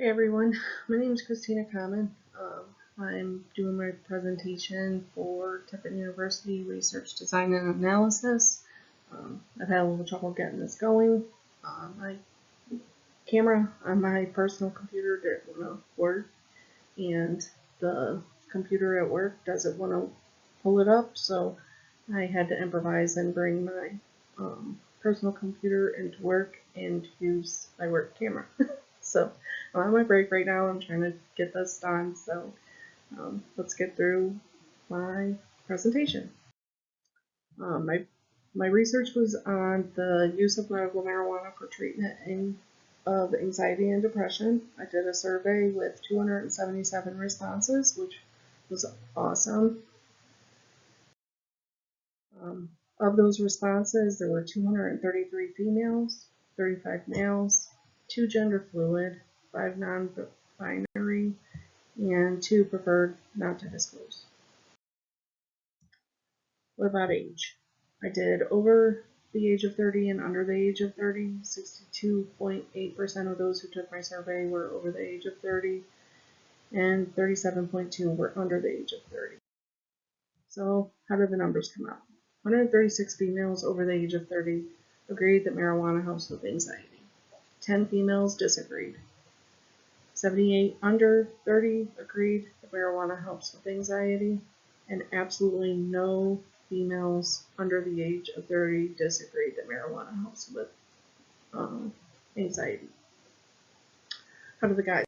Hey everyone, my name is Christina Common. I'm doing my presentation for Tippett University Research Design and Analysis. I've had a little trouble getting this going. My camera on my personal computer didn't want to work, and the computer at work doesn't want to pull it up, so I had to improvise and bring my personal computer into work and use my work camera. So I'm on my break right now. I'm trying to get this done. So let's get through my presentation. My research was on the use of medical marijuana for treatment of anxiety and depression. I did a survey with 277 responses, which was awesome. Of those responses, there were 233 females, 35 males, 2 gender fluid, 5 non-binary, and 2 preferred not to disclose. What about age? I did over the age of 30 and under the age of 30. 62.8% of those who took my survey were over the age of 30, and 37.2% were under the age of 30. So how did the numbers come out? 136 females over the age of 30 agreed that marijuana helps with anxiety. 10 females disagreed. 78 under 30 agreed that marijuana helps with anxiety, and absolutely no females under the age of 30 disagreed that marijuana helps with anxiety. How did the guys?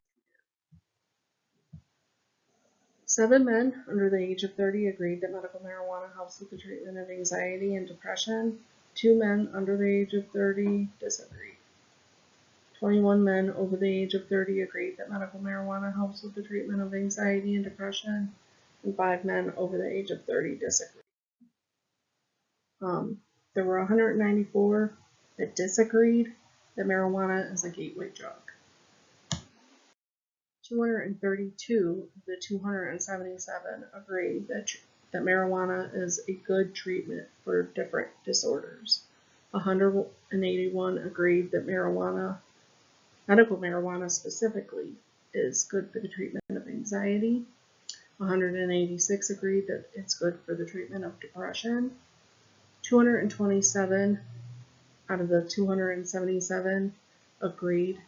7 men under the age of 30 agreed that medical marijuana helps with the treatment of anxiety and depression. 2 men under the age of 30 disagreed. 21 men over the age of 30 agreed that medical marijuana helps with the treatment of anxiety and depression, and 5 men over the age of 30 disagreed. There were 194 that disagreed that marijuana is a gateway drug. 232 of the 277 agreed that marijuana is a good treatment for different disorders. 181 agreed that medical marijuana specifically, is good for the treatment of anxiety. 186 agreed that it's good for the treatment of depression. 227 out of the 277 agreed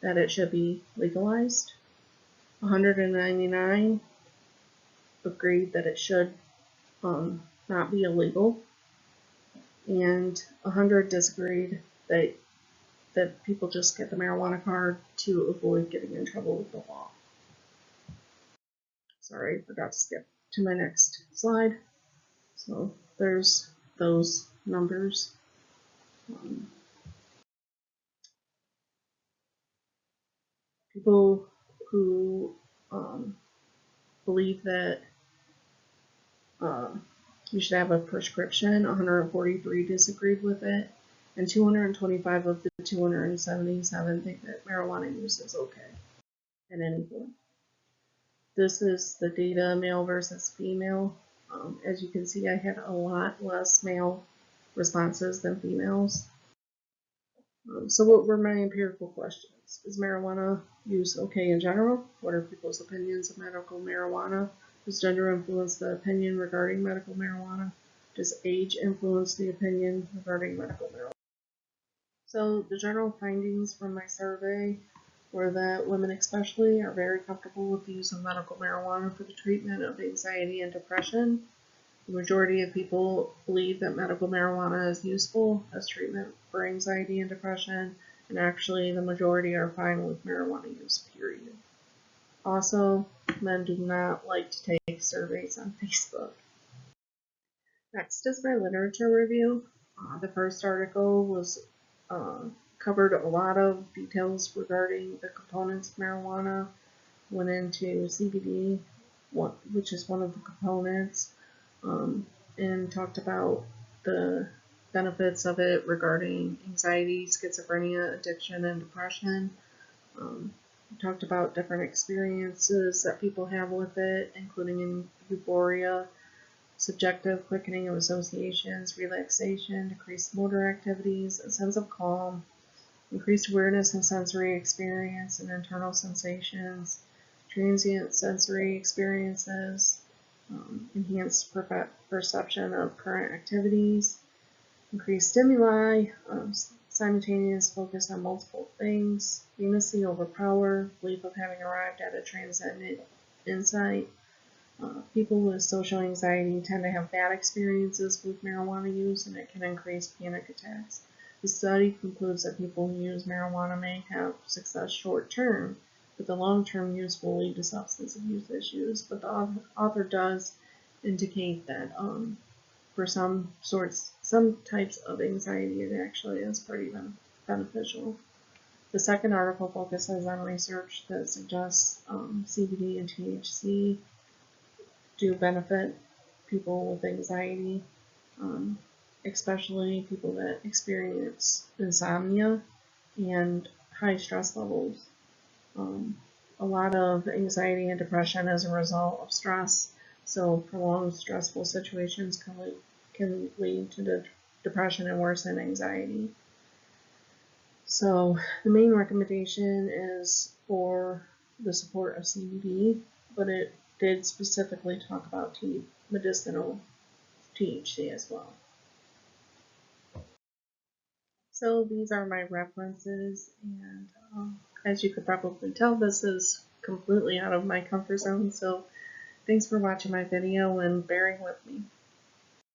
that it should be legalized. 199 agreed that it should not be illegal, and 100 disagreed that people just get the marijuana card to avoid getting in trouble with the law. Sorry, I forgot to skip to my next slide. So there's those numbers. People who believe that you should have a prescription, 143 disagreed with it, and 225 of the 277 think that marijuana use is okay at any point. This is the data, male versus female. As you can see, I had a lot less male responses than females. So what were my empirical questions? Is marijuana use okay in general? What are people's opinions of medical marijuana? Does gender influence the opinion regarding medical marijuana? Does age influence the opinion regarding medical marijuana? So the general findings from my survey were that women especially are very comfortable with the use of medical marijuana for the treatment of anxiety and depression. The majority of people believe that medical marijuana is useful as treatment for anxiety and depression, and actually the majority are fine with marijuana use, period. Also, men do not like to take surveys on Facebook. Next is my literature review. The first article was covered a lot of details regarding the components of marijuana, went into CBD, which is one of the components, and talked about the benefits of it regarding anxiety, schizophrenia, addiction, and depression. Talked about different experiences that people have with it, including euphoria, subjective quickening of associations, relaxation, decreased motor activities, a sense of calm, increased awareness of sensory experience and internal sensations, transient sensory experiences, enhanced perception of current activities, increased stimuli, simultaneous focus on multiple things, unity over power, belief of having arrived at a transcendent insight. People with social anxiety tend to have bad experiences with marijuana use, and it can increase panic attacks. The study concludes that people who use marijuana may have success short term, but the long-term use will lead to substance abuse issues. But the author does indicate that for some types of anxiety, it actually is pretty beneficial. The second article focuses on research that suggests CBD and THC do benefit people with anxiety, especially people that experience insomnia and high stress levels. A lot of anxiety and depression as a result of stress, so prolonged stressful situations can lead to depression and worsen anxiety. So the main recommendation is for the support of CBD, but it did specifically talk about medicinal THC as well. So these are my references, and as you could probably tell, this is completely out of my comfort zone, so thanks for watching my video and bearing with me.